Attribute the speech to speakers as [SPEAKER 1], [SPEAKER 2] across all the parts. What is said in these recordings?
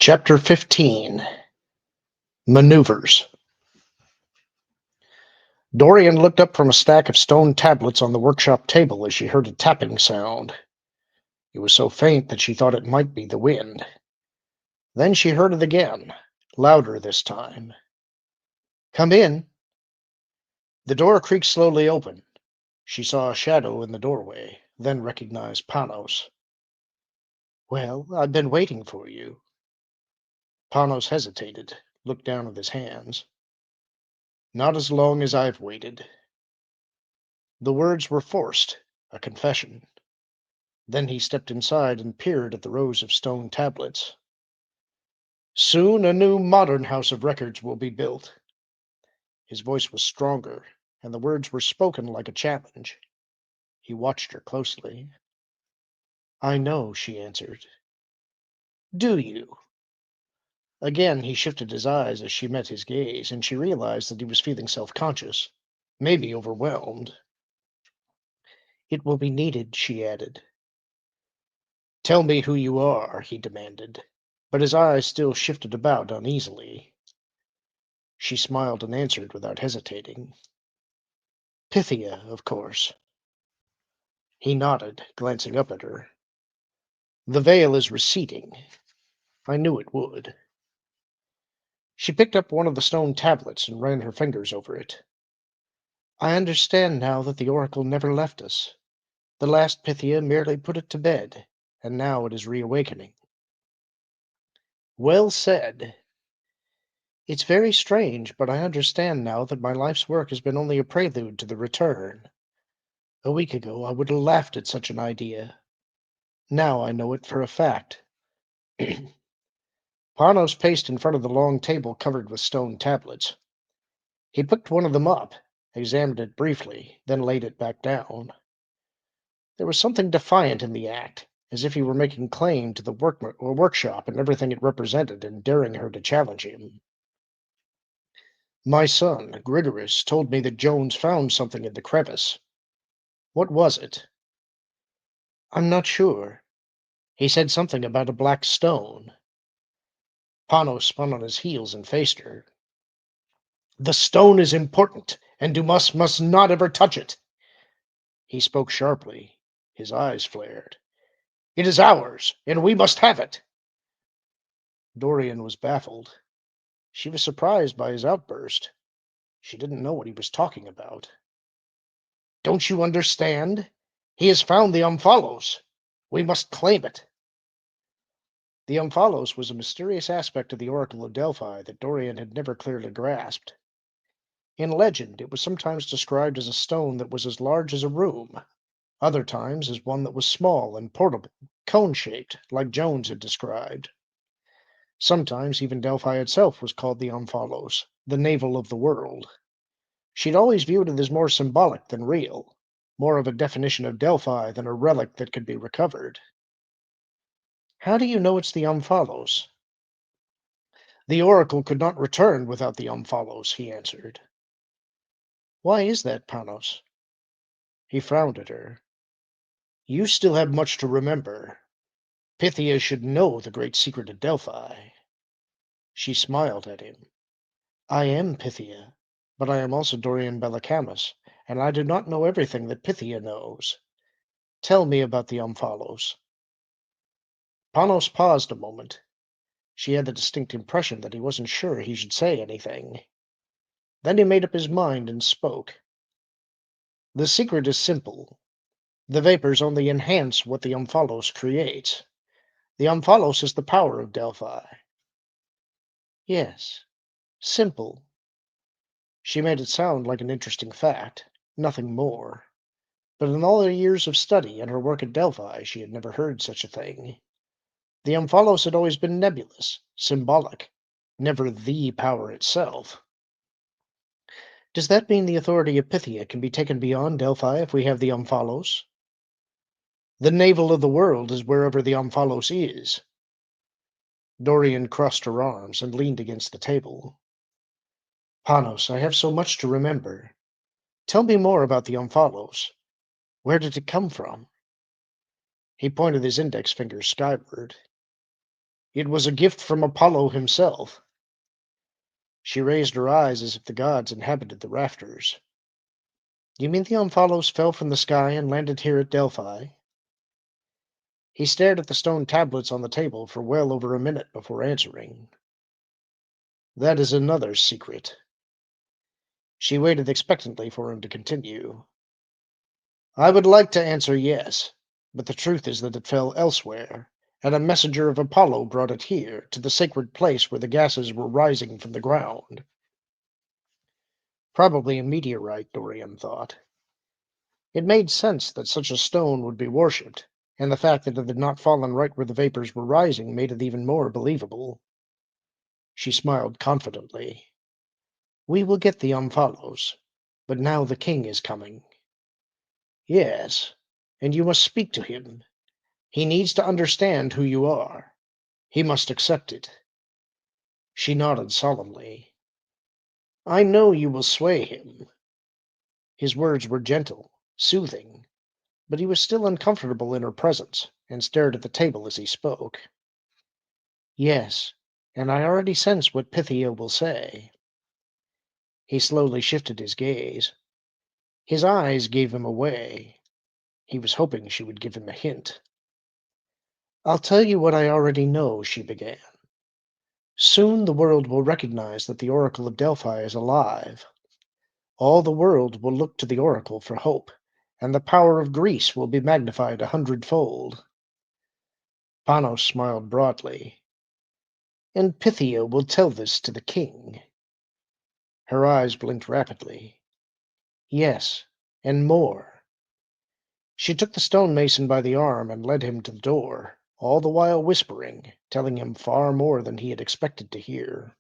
[SPEAKER 1] Chapter 15. Maneuvers. Dorian looked up from a stack of stone tablets on the workshop table as she heard a tapping sound. It was so faint that she thought it might be the wind. Then she heard it again, louder this time. "Come in." The door creaked slowly open. She saw a shadow in the doorway, then recognized Panos. "Well, I've been waiting for you." Panos hesitated, looked down at his hands. "Not as long as I've waited." The words were forced, a confession. Then he stepped inside and peered at the rows of stone tablets. "Soon a new modern house of records will be built." His voice was stronger, and the words were spoken like a challenge. He watched her closely. "I know," she answered. "Do you?" Again he shifted his eyes as she met his gaze, and she realized that he was feeling self-conscious, maybe overwhelmed. "It will be needed," she added. "Tell me who you are," he demanded, but his eyes still shifted about uneasily. She smiled and answered without hesitating. "Pythia, of course." He nodded, glancing up at her. "The veil is receding. I knew it would." She picked up one of the stone tablets and ran her fingers over it. "I understand now that the oracle never left us. The last Pythia merely put it to bed, and now it is reawakening." "Well said." "It's very strange, but I understand now that my life's work has been only a prelude to the return. A week ago I would have laughed at such an idea. Now I know it for a fact." Panos paced in front of the long table covered with stone tablets. He picked one of them up, examined it briefly, then laid it back down. There was something defiant in the act, as if he were making claim to the workshop and everything it represented and daring her to challenge him. "My son, Grigoris, told me that Jones found something in the crevice. What was it?" "I'm not sure. He said something about a black stone." Panos spun on his heels and faced her. "The stone is important, and Dumas must not ever touch it." He spoke sharply. His eyes flared. "It is ours, and we must have it." Dorian was baffled. She was surprised by his outburst. She didn't know what he was talking about. "Don't you understand? He has found the Omphalos. We must claim it." The Omphalos was a mysterious aspect of the Oracle of Delphi that Dorian had never clearly grasped. In legend, it was sometimes described as a stone that was as large as a room, other times as one that was small and portable, cone-shaped, like Jones had described. Sometimes even Delphi itself was called the Omphalos, the navel of the world. She'd always viewed it as more symbolic than real, more of a definition of Delphi than a relic that could be recovered. "How do you know it's the Omphalos?" "The oracle could not return without the Omphalos," he answered. "Why is that, Panos?" He frowned at her. "You still have much to remember. Pythia should know the great secret of Delphi." She smiled at him. "I am Pythia, but I am also Dorian Bellacamus, and I do not know everything that Pythia knows. Tell me about the Omphalos." Panos paused a moment. She had the distinct impression that he wasn't sure he should say anything. Then he made up his mind and spoke. "The secret is simple. The vapors only enhance what the Omphalos creates. The Omphalos is the power of Delphi." "Yes, simple." She made it sound like an interesting fact, nothing more. But in all her years of study and her work at Delphi, she had never heard such a thing. The Omphalos had always been nebulous, symbolic, never the power itself. "Does that mean the authority of Pythia can be taken beyond Delphi if we have the Omphalos?" "The navel of the world is wherever the Omphalos is." Dorian crossed her arms and leaned against the table. "Panos, I have so much to remember. Tell me more about the Omphalos. Where did it come from?" He pointed his index finger skyward. It was a gift from Apollo himself. She raised her eyes as if the gods inhabited the rafters. You mean the Omphalos fell from the sky and landed here at Delphi? He stared at the stone tablets on the table for well over a minute before answering. That is another secret. She waited expectantly for him to continue. I would like to answer yes, but the truth is that it fell elsewhere, and a messenger of Apollo brought it here, to the sacred place where the gases were rising from the ground. Probably a meteorite, Dorian thought. It made sense that such a stone would be worshipped, and the fact that it had not fallen right where the vapors were rising made it even more believable. She smiled confidently. We will get the Omphalos, but now the king is coming. Yes, and you must speak to him. He needs to understand who you are. He must accept it. She nodded solemnly. I know you will sway him. His words were gentle, soothing, but he was still uncomfortable in her presence, and stared at the table as he spoke. Yes, and I already sense what Pythia will say. He slowly shifted his gaze. His eyes gave him away. He was hoping she would give him a hint. I'll tell you what I already know, she began. Soon the world will recognize that the Oracle of Delphi is alive. All the world will look to the Oracle for hope, and the power of Greece will be magnified 100-fold. Panos smiled broadly. And Pythia will tell this to the king. Her eyes blinked rapidly. Yes, and more. She took the stonemason by the arm and led him to the door, all the while whispering, telling him far more than he had expected to hear.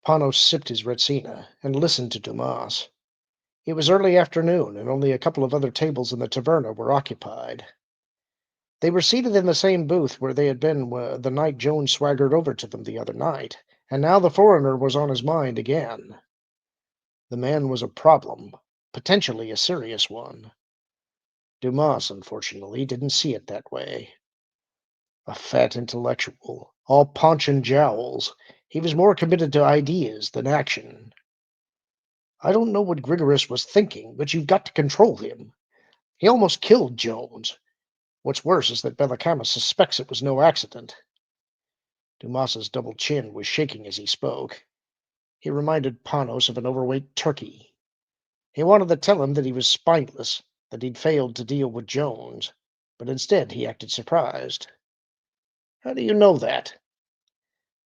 [SPEAKER 1] Panos sipped his retsina and listened to Dumas. It was early afternoon, and only a couple of other tables in the taverna were occupied. They were seated in the same booth where they had been the night Jones swaggered over to them the other night, and now the foreigner was on his mind again. The man was a problem, potentially a serious one. Dumas, unfortunately, didn't see it that way. A fat intellectual, all paunch and jowls, he was more committed to ideas than action. I don't know what Grigoris was thinking, but you've got to control him. He almost killed Jones. What's worse is that Bellicama suspects it was no accident. Dumas's double chin was shaking as he spoke. He reminded Panos of an overweight turkey. He wanted to tell him that he was spineless, that he'd failed to deal with Jones, but instead he acted surprised. How do you know that?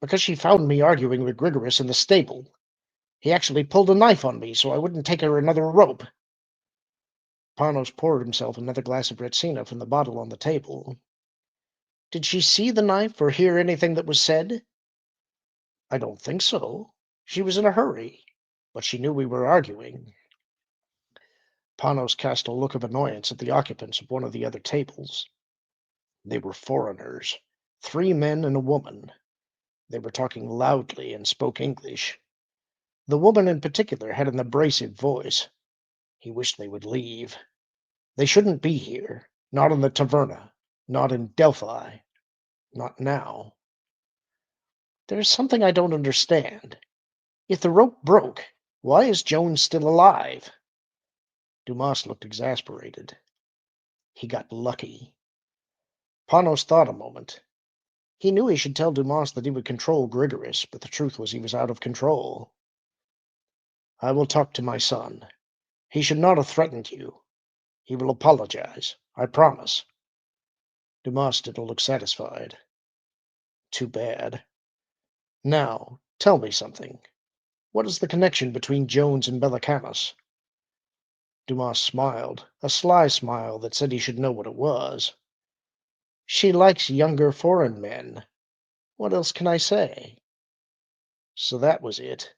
[SPEAKER 1] Because she found me arguing with Grigoris in the stable. He actually pulled a knife on me so I wouldn't take her another rope. Panos poured himself another glass of Retsina from the bottle on the table. Did she see the knife or hear anything that was said? I don't think so. She was in a hurry, but she knew we were arguing. Panos cast a look of annoyance at the occupants of one of the other tables. They were foreigners, 3 men and a woman. They were talking loudly and spoke English. The woman in particular had an abrasive voice. He wished they would leave. They shouldn't be here, not in the taverna, not in Delphi, not now. There's something I don't understand. If the rope broke, why is Jones still alive? Dumas looked exasperated. He got lucky. Panos thought a moment. He knew he should tell Dumas that he would control Grigoris, but the truth was he was out of control. I will talk to my son. He should not have threatened you. He will apologize, I promise. Dumas didn't look satisfied. Too bad. Now, tell me something. What is the connection between Jones and Bellicanus? Dumas smiled, a sly smile that said he should know what it was. She likes younger foreign men. What else can I say? So that was it.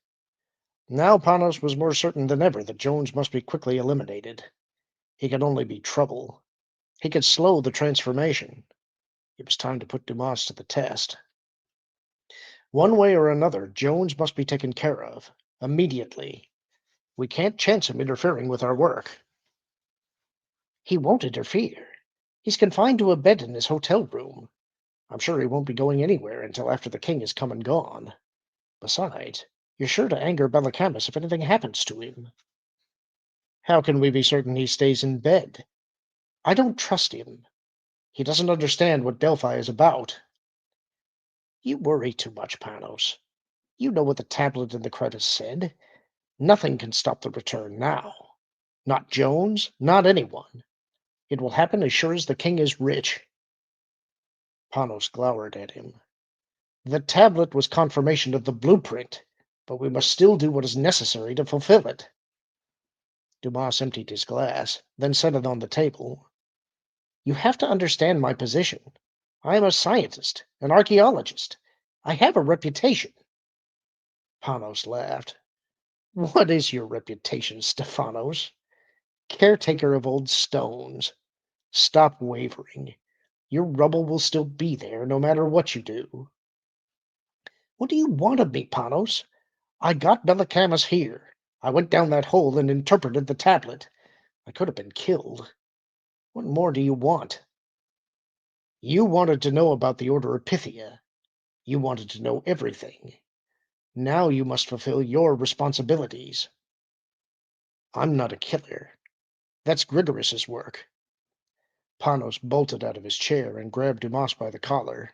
[SPEAKER 1] Now Panos was more certain than ever that Jones must be quickly eliminated. He could only be trouble. He could slow the transformation. It was time to put Dumas to the test. One way or another, Jones must be taken care of, immediately. We can't chance him interfering with our work. He won't interfere. He's confined to a bed in his hotel room. I'm sure he won't be going anywhere until after the king has come and gone. Besides, you're sure to anger Bellacamus if anything happens to him. How can we be certain he stays in bed? I don't trust him. He doesn't understand what Delphi is about. You worry too much, Panos. You know what the tablet in the crevice said. Nothing can stop the return now. Not Jones, not anyone. It will happen as sure as the king is rich. Panos glowered at him. The tablet was confirmation of the blueprint, but we must still do what is necessary to fulfill it. Dumas emptied his glass, then set it on the table. You have to understand my position. I am a scientist, an archaeologist. I have a reputation. Panos laughed. What is your reputation, Stephanos? Caretaker of old stones. Stop wavering. Your rubble will still be there, no matter what you do. What do you want of me, Panos? I got Bellacamus here. I went down that hole and interpreted the tablet. I could have been killed. What more do you want? You wanted to know about the Order of Pythia. You wanted to know everything. Now you must fulfill your responsibilities. I'm not a killer. That's Grigoris's work. Panos bolted out of his chair and grabbed Dumas by the collar.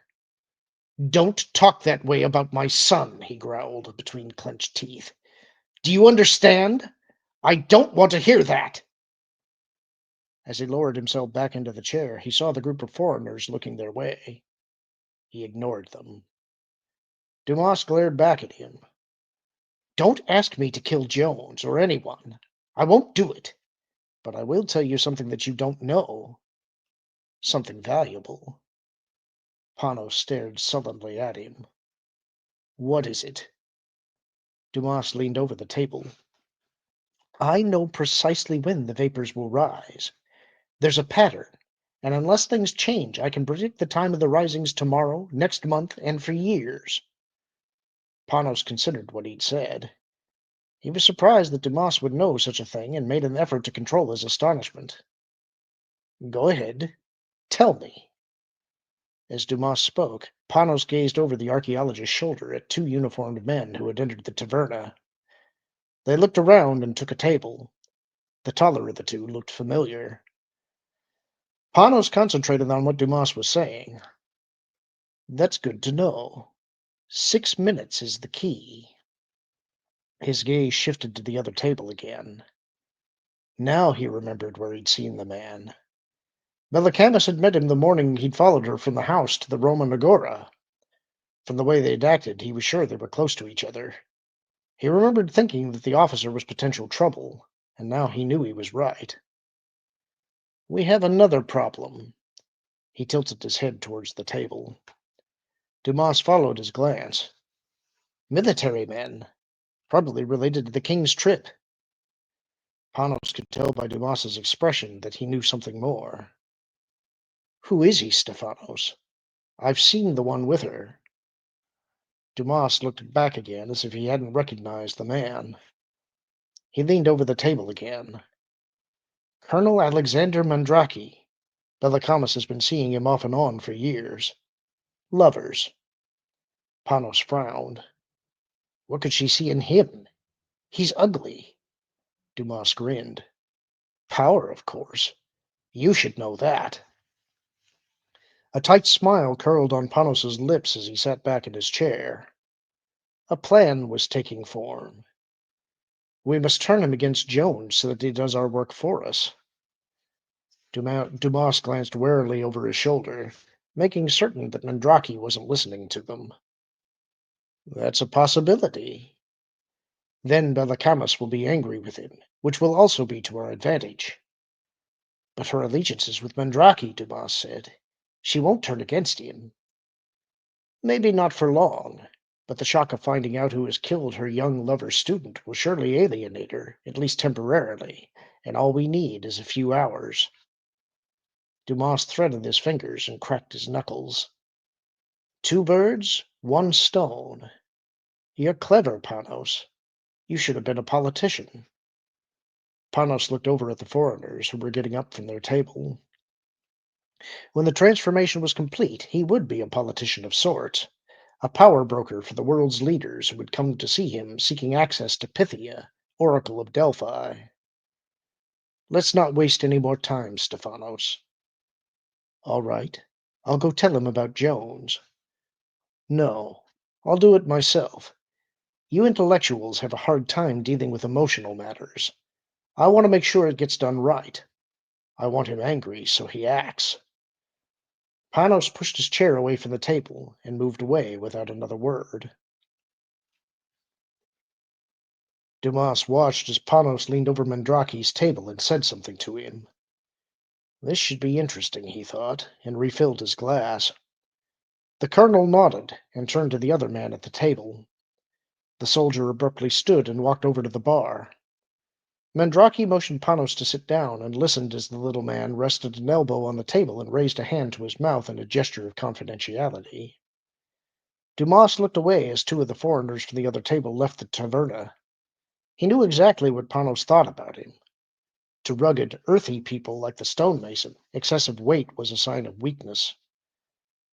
[SPEAKER 1] Don't talk that way about my son, he growled between clenched teeth. Do you understand? I don't want to hear that. As he lowered himself back into the chair, he saw the group of foreigners looking their way. He ignored them. Dumas glared back at him. Don't ask me to kill Jones or anyone. I won't do it. But I will tell you something that you don't know. Something valuable. Panos stared sullenly at him. What is it? Dumas leaned over the table. I know precisely when the vapors will rise. There's a pattern, and unless things change, I can predict the time of the risings tomorrow, next month, and for years. Panos considered what he'd said. He was surprised that Dumas would know such a thing and made an effort to control his astonishment. Go ahead. Tell me. As Dumas spoke, Panos gazed over the archaeologist's shoulder at two uniformed men who had entered the taverna. They looked around and took a table. The taller of the two looked familiar. Panos concentrated on what Dumas was saying. That's good to know. 6 minutes is the key. His gaze shifted to the other table again. Now he remembered where he'd seen the man. Bellacamus had met him the morning he'd followed her from the house to the Roman agora. From the way they'd acted, he was sure they were close to each other. He remembered thinking that the officer was potential trouble, and now he knew he was right. We have another problem. He tilted his head towards the table. Dumas followed his glance. Military men, probably related to the king's trip. Panos could tell by Dumas's expression that he knew something more. Who is he, Stephanos? I've seen the one with her. Dumas looked back again as if he hadn't recognized the man. He leaned over the table again. Colonel Alexander Mandraki. Bellacamus has been seeing him off and on for years. Lovers. Panos frowned. What could she see in him? He's ugly. Dumas grinned. Power, of course. You should know that. A tight smile curled on Panos's lips as he sat back in his chair. A plan was taking form. We must turn him against Jones so that he does our work for us. Dumas glanced warily over his shoulder, making certain that Mandraki wasn't listening to them. That's a possibility. Then Bellacamus will be angry with him, which will also be to our advantage. But her allegiance is with Mandraki, Dumas said. She won't turn against him. Maybe not for long, but the shock of finding out who has killed her young lover's student will surely alienate her, at least temporarily, and all we need is a few hours. Dumas threaded his fingers and cracked his knuckles. 2 birds, 1 stone. You're clever, Panos. You should have been a politician. Panos looked over at the foreigners who were getting up from their table. When the transformation was complete, he would be a politician of sorts, a power broker for the world's leaders who would come to see him seeking access to Pythia, Oracle of Delphi. Let's not waste any more time, Stephanos. All right. I'll go tell him about Jones. No, I'll do it myself. You intellectuals have a hard time dealing with emotional matters. I want to make sure it gets done right. I want him angry so he acts. Panos pushed his chair away from the table and moved away without another word. Dumas watched as Panos leaned over Mandrake's table and said something to him. This should be interesting, he thought, and refilled his glass. The colonel nodded and turned to the other man at the table. The soldier abruptly stood and walked over to the bar. Mandrake motioned Panos to sit down and listened as the little man rested an elbow on the table and raised a hand to his mouth in a gesture of confidentiality. Dumas looked away as two of the foreigners from the other table left the taverna. He knew exactly what Panos thought about him. To rugged, earthy people like the stonemason, excessive weight was a sign of weakness.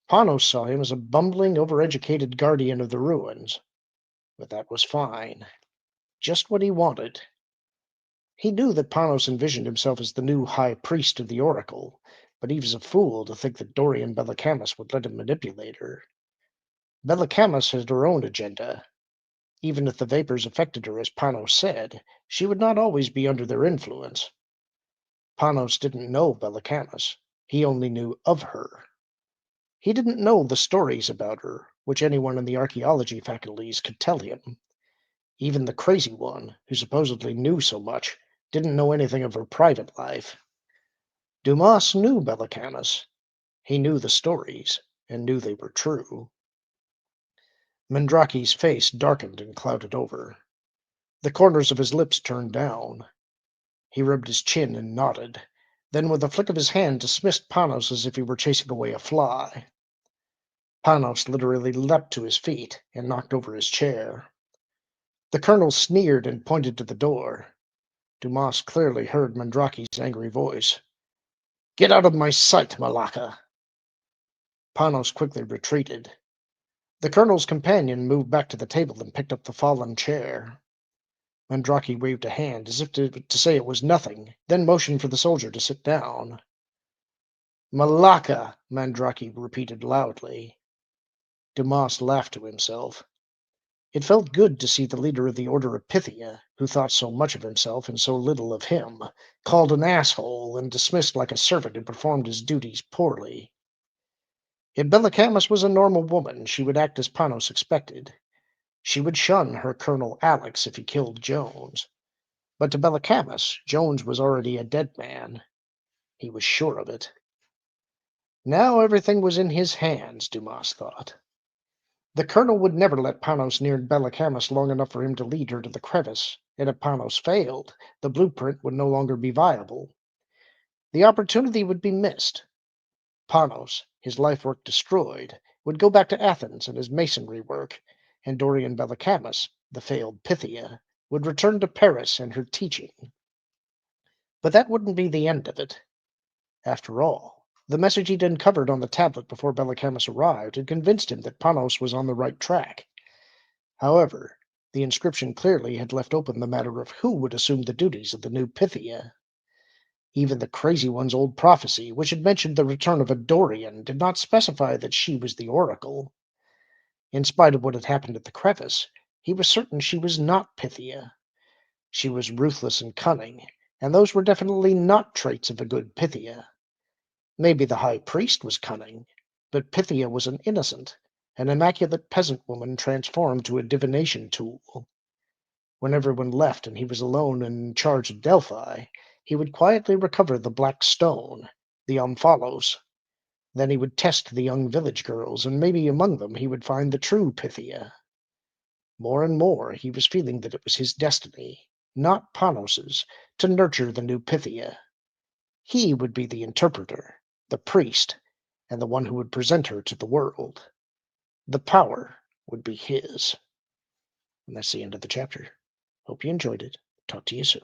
[SPEAKER 1] Panos saw him as a bumbling, overeducated guardian of the ruins. But that was fine. Just what he wanted. He knew that Panos envisioned himself as the new high priest of the Oracle, but he was a fool to think that Dorian Bellacamus would let him manipulate her. Bellacamus had her own agenda. Even if the vapors affected her as Panos said, she would not always be under their influence. Panos didn't know Bellacamus. He only knew of her. He didn't know the stories about her, which anyone in the archaeology faculties could tell him. Even the crazy one, who supposedly knew so much, didn't know anything of her private life. Dumas knew Bellacamus. He knew the stories, and knew they were true. Mandrake's face darkened and clouded over. The corners of his lips turned down. He rubbed his chin and nodded, then with a flick of his hand dismissed Panos as if he were chasing away a fly. Panos literally leapt to his feet and knocked over his chair. The colonel sneered and pointed to the door. Dumas clearly heard Mandrake's angry voice. Get out of my sight, Malacca! Panos quickly retreated. The colonel's companion moved back to the table and picked up the fallen chair. Mandrake waved a hand as if to say it was nothing, then motioned for the soldier to sit down. Malacca! Mandrake repeated loudly. Dumas laughed to himself. It felt good to see the leader of the Order of Pythia, who thought so much of himself and so little of him, called an asshole and dismissed like a servant who performed his duties poorly. If Bellacamus was a normal woman, she would act as Panos expected. She would shun her Colonel Alex if he killed Jones. But to Bellacamus, Jones was already a dead man. He was sure of it. Now everything was in his hands, Dumas thought. The colonel would never let Panos near Bellacamus long enough for him to lead her to the crevice, and if Panos failed, the blueprint would no longer be viable. The opportunity would be missed. Panos, his life work destroyed, would go back to Athens and his masonry work, and Dorian Bellacamus, the failed Pythia, would return to Paris and her teaching. But that wouldn't be the end of it. After all, the message he'd uncovered on the tablet before Bellacamus arrived had convinced him that Panos was on the right track. However, the inscription clearly had left open the matter of who would assume the duties of the new Pythia. Even the crazy one's old prophecy, which had mentioned the return of a Dorian, did not specify that she was the Oracle. In spite of what had happened at the crevice, he was certain she was not Pythia. She was ruthless and cunning, and those were definitely not traits of a good Pythia. Maybe the high priest was cunning, but Pythia was an innocent, an immaculate peasant woman transformed to a divination tool. When everyone left and he was alone and in charge of Delphi, he would quietly recover the black stone, the omphalos. Then he would test the young village girls, and maybe among them he would find the true Pythia. More and more he was feeling that it was his destiny, not Panos's, to nurture the new Pythia. He would be the interpreter, the priest, and the one who would present her to the world. The power would be his. And that's the end of the chapter. Hope you enjoyed it. Talk to you soon.